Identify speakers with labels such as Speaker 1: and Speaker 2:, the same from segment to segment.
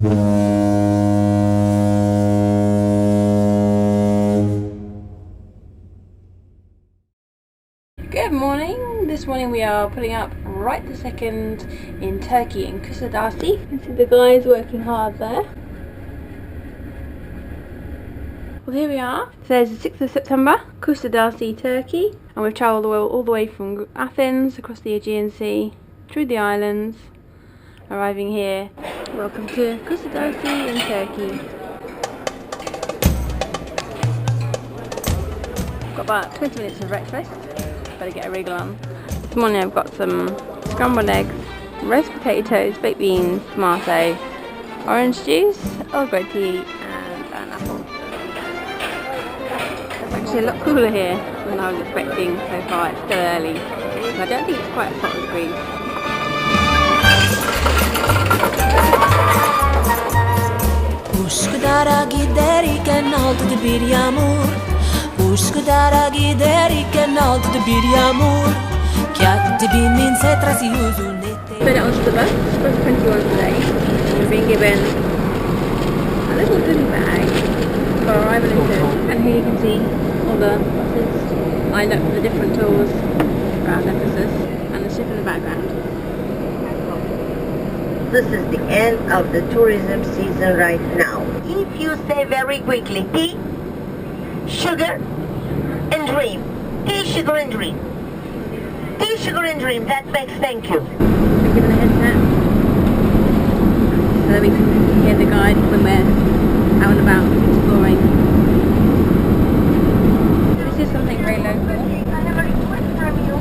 Speaker 1: Good morning. This morning we are putting up right this second in Turkey, in Kusadasi. You can see the guys working hard there. Well, here we are. Today's the 6th of September, Kusadasi, Turkey, and we've travelled all the way from Athens across the Aegean Sea, through the islands, arriving here. Welcome to Kusadasi in Turkey. Got about 20 minutes of breakfast. Better get a wriggle on. This morning I've got some scrambled eggs, roast potatoes, baked beans, tomato, orange juice, Earl Grey tea, and an apple. It's actually a lot cooler here than I was expecting so far. It's still early, so I don't think it's quite as hot as Greece.
Speaker 2: Üsküdar'a giderken aldı bir yağmur. Üsküdar'a giderken aldı bir yağmur. Katibimin setrası yüzüne.
Speaker 1: Been it onto the bus, bus 21 today. We've been given a little goodie bag for arrival in Turkey. And here you can see all the buses lined up for the different tours around Ephesus and the ship in the background.
Speaker 3: This is the end of the tourism season right now. If you say very quickly, tea, sugar, and dream. Tea, sugar, and dream. Tea, sugar, and dream. That makes thank you.
Speaker 1: We're given a headset so that we can hear the guide when we're out and about exploring. This is something very local.
Speaker 3: I have a request from you.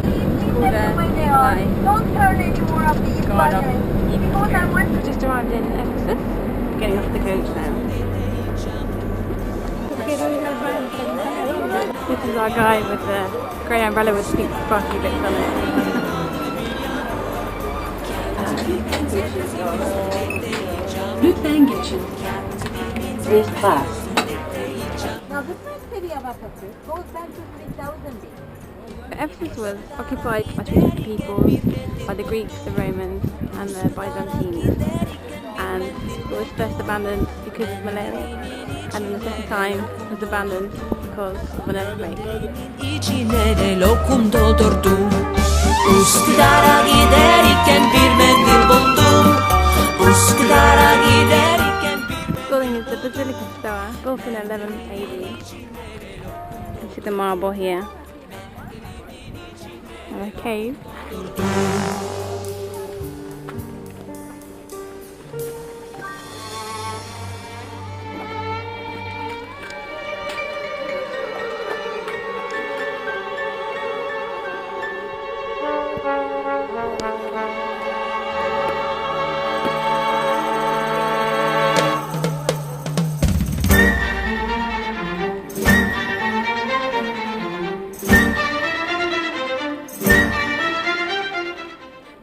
Speaker 3: Please
Speaker 1: called
Speaker 3: step away they are. Don't turn any more of these buttons. Because I want
Speaker 1: We just arrived in Ephesus, getting off the coach now. This is our guy with the grey umbrella with pink sparkly bits on it.
Speaker 4: Lütfen geçin.
Speaker 3: this class.
Speaker 5: Now the first city of Ephesus goes back to 3000 BC.
Speaker 1: Ephesus was occupied by 3 peoples, by the Greeks, the Romans, and the Byzantines. And it was first abandoned because of malaria, and then the second time it was abandoned because of an earthquake.
Speaker 2: İçine de lokum doldurdum. Üsküdar'a giderken bir mendil buldum. Üsküdar'a giderken
Speaker 1: This building is the Basilica Stoa, built in 11 AD. You can see the marble here. And a cave.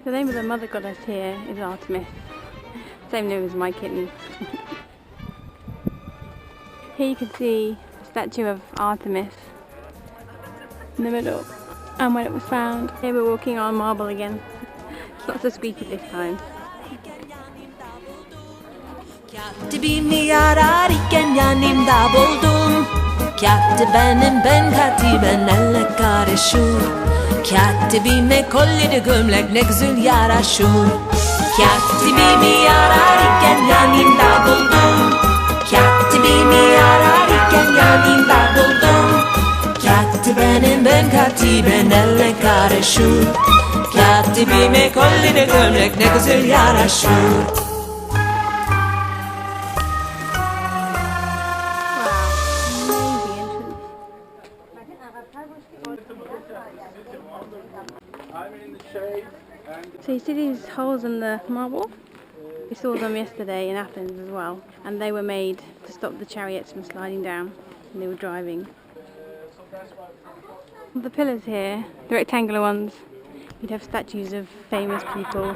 Speaker 1: The name of the mother goddess here is Artemis, same name as my kitten. Here you can see a statue of Artemis in the middle, and when it was found. Here we're walking on marble again. It's not so squeaky this time.
Speaker 2: Katibimi ararken yanımda buldum. Katibenim ben katiben elle karışır. Katibime kolleri gömlek ne güzel yaraşır. Katibimi ararken yanımda buldum. Katibimi ararken yanımda buldum. Katibenim ben katiben elle karışır. Katibime kolleri gömlek ne güzel yaraşır.
Speaker 1: So you see these holes in the marble? We saw them yesterday in Athens as well, and they were made to stop the chariots from sliding down when they were driving. The pillars here, the rectangular ones, you'd have statues of famous people,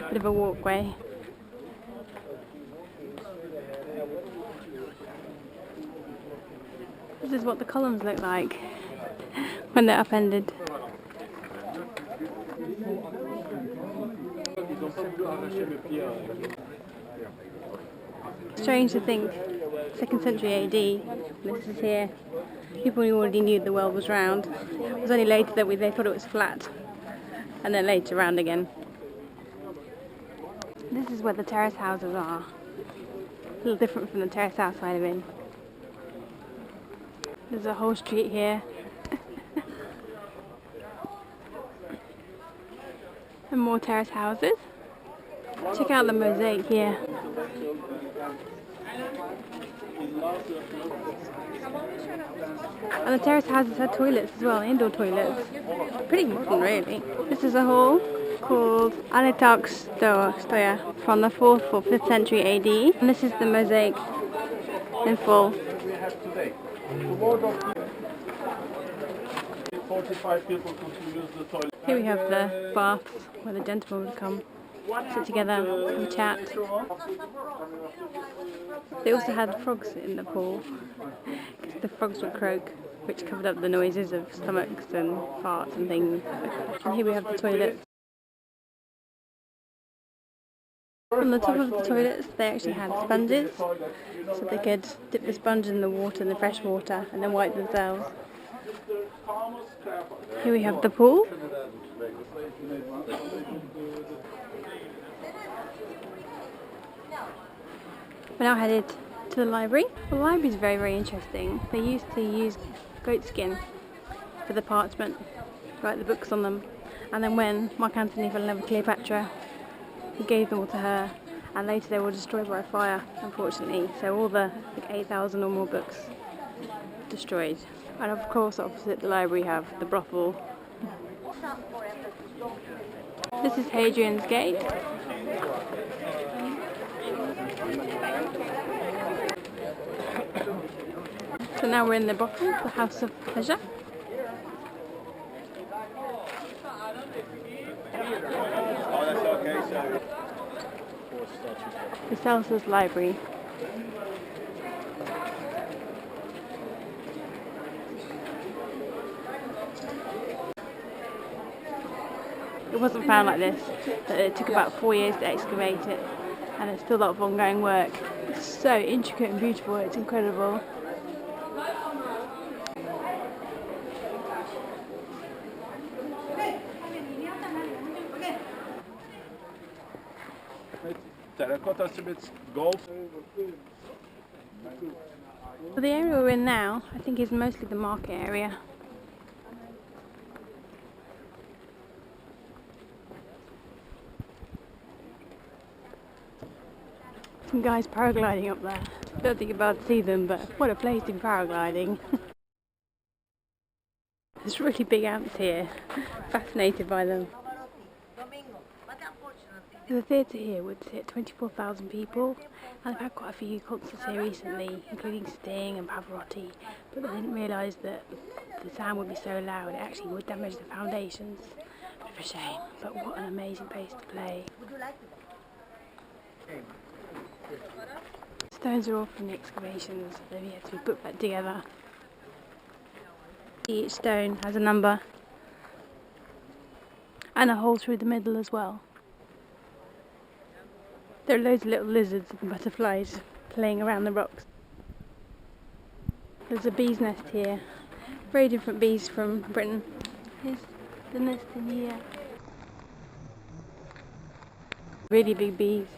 Speaker 1: bit of a walkway. This is what the columns look like when they're upended. Strange to think, 2nd century AD, this is here. People already knew the world was round. It was only later that they thought it was flat, and then later round again. This is where the terrace houses are. A little different from the terrace house I live in. There's a whole street here. And more terrace houses. Check out the mosaic here. And the terrace houses had toilets as well, indoor toilets. Pretty modern really. This is a hall called Stoya from the 4th or 5th century AD. And this is the mosaic in full.
Speaker 4: 45 people could use the toilet.
Speaker 1: Here we have the baths where the gentlemen would come, sit together, have a chat. They also had frogs in the pool, because the frogs would croak, which covered up the noises of stomachs and farts and things. And here we have the toilets. On the top of the toilets they actually had sponges, so they could dip the sponge in the water, in the fresh water, and then wipe themselves. Here we have the pool. We're now headed to the library. The library is very, very interesting. They used to use goat skin for the parchment, write the books on them. And then when Mark Antony fell in love with Cleopatra, he gave them all to her, and later they were destroyed by fire, unfortunately. So all the 8,000 or more books destroyed. And of course opposite the library we have the brothel. This is Hadrian's Gate. So now we're in the brothel, the House of Pleasure. The Celsus Library. It wasn't found like this. It took about 4 years to excavate it, and it's still a lot of ongoing work. It's so intricate and beautiful, it's incredible.
Speaker 4: Terracotta, it's gold.
Speaker 1: Well, the area we're in now, I think, is mostly the market area. Some guys paragliding up there. Don't think you're about to see them, but what a place to be paragliding. There's really big ants here. Fascinated by them. The theatre here would sit 24,000 people, and I've had quite a few concerts here recently, including Sting and Pavarotti, but they didn't realise that the sound would be so loud it actually would damage the foundations. Bit of a shame, but what an amazing place to play. Stones are all from the excavations, they've yet to be put back together. Each stone has a number, and a hole through the middle as well. There are loads of little lizards and butterflies playing around the rocks. There's a bee's nest here. Very different bees from Britain. Here's the nest in here. Really big bees.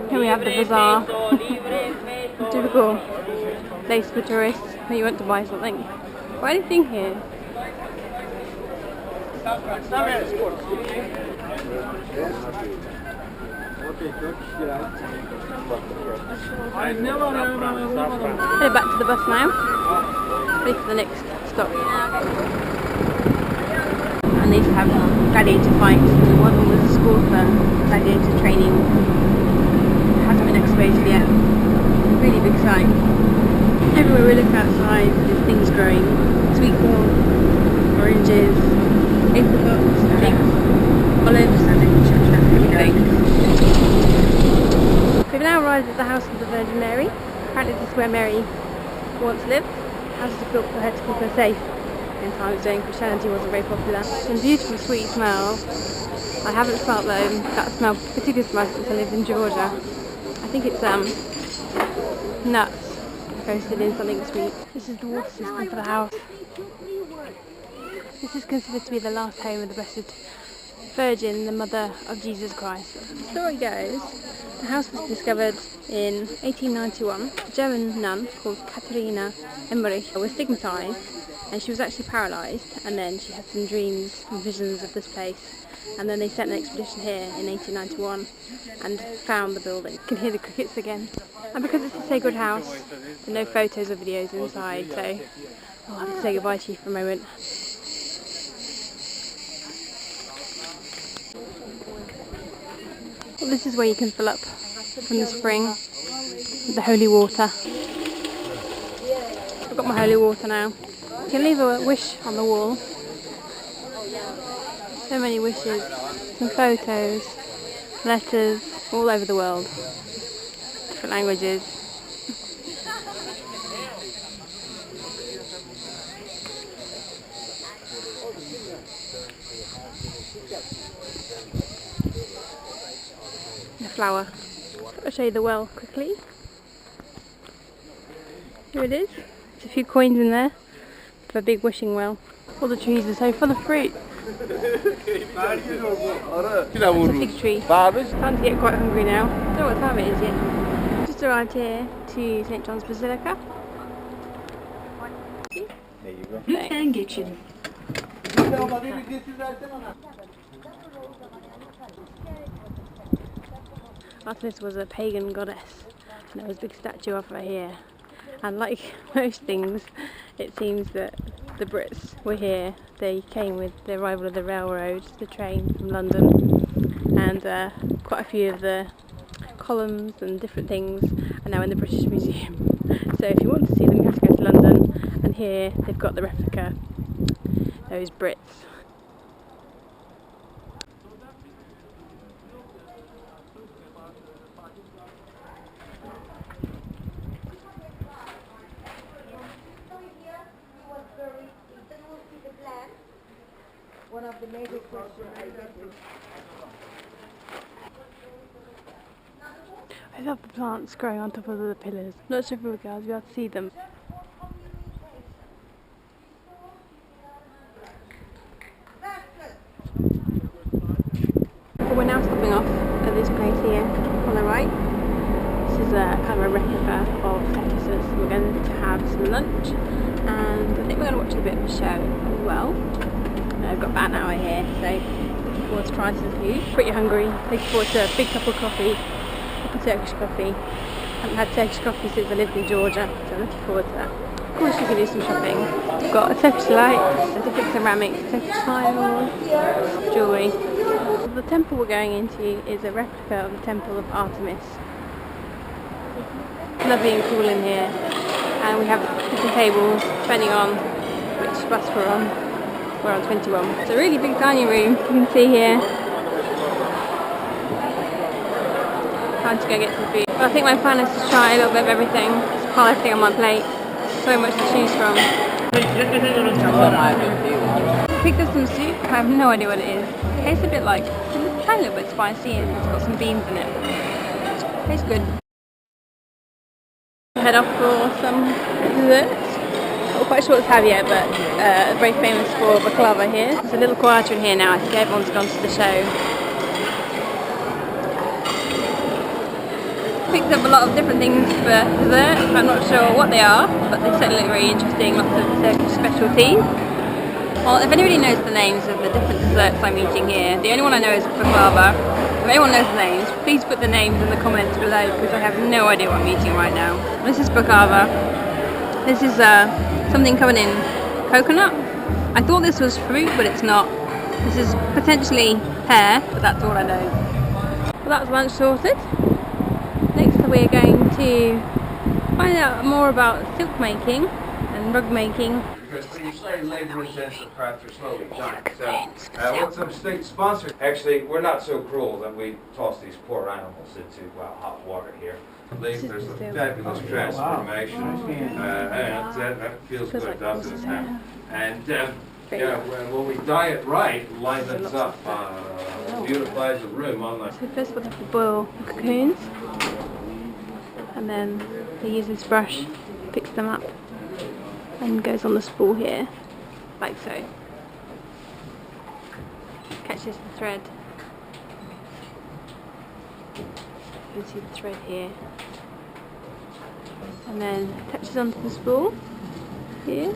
Speaker 1: Here we have the bazaar. Typical place for tourists when you want to buy something. Quite anything here. Headed back to the bus now. Ready for the next stop. And these have gladiator fights. One of them was a school for gladiator training. It hasn't been excavated yet. Really big site. Everywhere we look outside, there's things growing. Sweet corn, oranges, apricots, figs, olives, and etc. where Mary once lived. Houses are built for her to keep her safe in times when Christianity wasn't very popular. Some beautiful sweet smell. I haven't smelt that smell particularly much since I lived in Georgia. I think it's nuts roasted in something sweet. This is the water system for the house. This is considered to be the last home of the Blessed Virgin, the mother of Jesus Christ. The story goes, the house was discovered in 1891. A German nun called Katharina Emmerich was stigmatised, and she was actually paralysed, and then she had some dreams and visions of this place, and then they sent an expedition here in 1891 and found the building. You can hear the crickets again. And because it's a sacred house, there are no photos or videos inside, so I'll have to say goodbye to you for a moment. Well, this is where you can fill up from the spring with the holy water. I've got my holy water now. You can leave a wish on the wall. So many wishes, some photos, letters, all over the world. Different languages. The flower. I'll show you the well quickly. Here it is. There's a few coins in there for a big wishing well. All the trees are so full of fruit. It's a fig tree. Starting to get quite hungry now. I don't know what time it is yet. Just arrived here to St. John's Basilica.
Speaker 4: There you go.
Speaker 2: Lütfen geçin.
Speaker 1: Artemis was a pagan goddess, and there was a big statue of her here. And like most things, it seems that the Brits were here. They came with the arrival of the railroad, the train from London, and quite a few of the columns and different things are now in the British Museum. So if you want to see them, you have to go to London, and here they've got the replica, those Brits.
Speaker 5: One of the major questions I get is,
Speaker 1: I love the plants growing on top of the pillars. Not sure if we'll be able to see them. We're now stopping off at this place here on the right. This is a kind of a replica of Ephesus. We're going to have some lunch, and I think we're going to watch a bit of a show as well. I've got about an hour here, so looking forward to trying some food. Pretty hungry. Looking forward to a big cup of coffee, a cup of Turkish coffee. I haven't had Turkish coffee since I lived in Georgia, so I'm looking forward to that. Of course you can do some shopping. We've got a Turkish lights, different ceramics, Turkish tiles, jewellery. The temple we're going into is a replica of the temple of Artemis. Lovely and cool in here, and we have different tables depending on which bus we're on. We're on 21. It's a really big dining room, you can see here. Time to go get some food. But I think my plan is to try a little bit of everything. Just pile everything on my plate. So much to choose from. I picked up some soup. I have no idea what it is. It tastes a bit like, it's a little bit spicy, and it's got some beans in it. Tastes good. Head off for some dessert. Not quite sure what to have yet, but very famous for baklava here. It's a little quieter in here now. I think everyone's gone to the show. Picked up a lot of different things for dessert. I'm not sure what they are, but they certainly look very interesting. Lots of Turkish specialties. Well, if anybody knows the names of the different desserts I'm eating here, the only one I know is baklava. If anyone knows the names, please put the names in the comments below, because I have no idea what I'm eating right now. This is baklava. This is something covered in coconut. I thought this was fruit, but it's not. This is potentially pear, but that's all I know. Well, that's lunch sorted. Next we're going to find out more about silk making and rug making.
Speaker 6: very labor-intensive craft are slowly dying. So, with some state sponsors, actually, we're not so cruel that we toss these poor animals into, well, hot water here. There's a fabulous transformation, and that feels good, doesn't it? And when we dye it right, it lightens up, beautifies the room.
Speaker 1: So first we'll have to boil the cocoons, and then he uses this brush, picks them up, and goes on the spool here, like so. Catches the thread. You can see the thread here. And then attaches onto the spool here.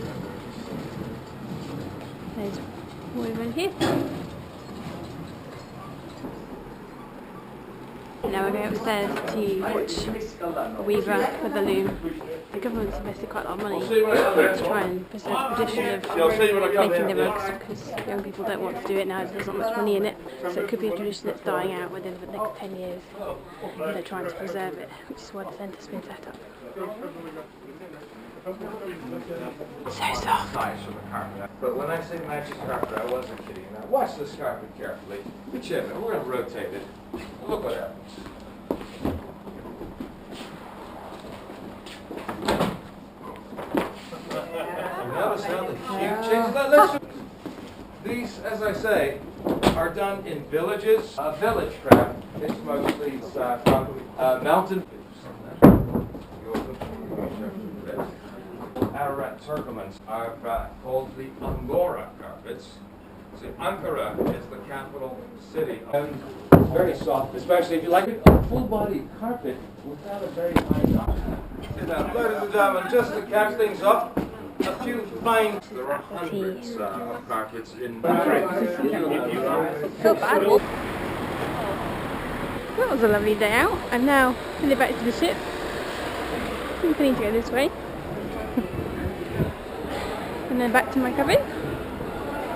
Speaker 1: There's woven here. Now we're going upstairs to watch a weaver with a loom. The government's invested quite a lot of money to try and preserve the tradition of making the rugs, because young people don't want to do it now, there's not much money in it. So it could be a tradition that's dying out within the next 10 years. And they're trying to preserve it, which is why the centre's been set up. So soft.
Speaker 6: But when I say magic carpet, I wasn't kidding. Now watch this carpet carefully. Whichever, we're going to rotate it. Look what happens. Notice how the hue changes. These, as I say, are done in villages. Village craft is mostly from mountain. Ararat turkomans are called the Angora carpets. See, Ankara is the capital city. And it's very soft, especially if you like it, a full-body carpet without a very high top. Ladies and gentlemen, just to catch things up, a few fine. There are hundreds of carpets in.
Speaker 1: So bad. That was a lovely day out. I'm now headed back to the ship. I think I need to go this way. And then back to my cabin,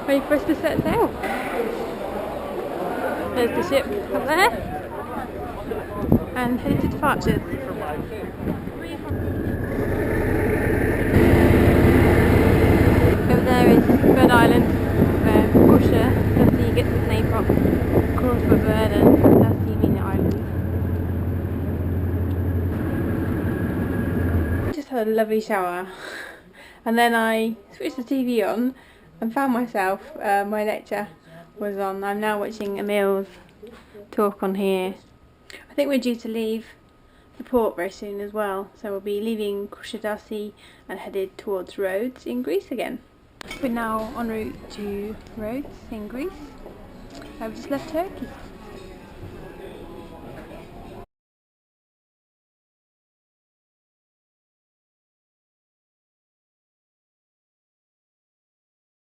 Speaker 1: ready for us to set sail. There's the ship up there, and headed to departure. Over there is Bird Island, where Kusadasi gets its name from, called for bird and Kusadasi meaning island. Just had a lovely shower. And then I switched the TV on and found myself, my lecture was on. I'm now watching Emil's talk on here. I think we're due to leave the port very soon as well. So we'll be leaving Kusadasi and headed towards Rhodes in Greece again. We're now en route to Rhodes in Greece. I've just left Turkey.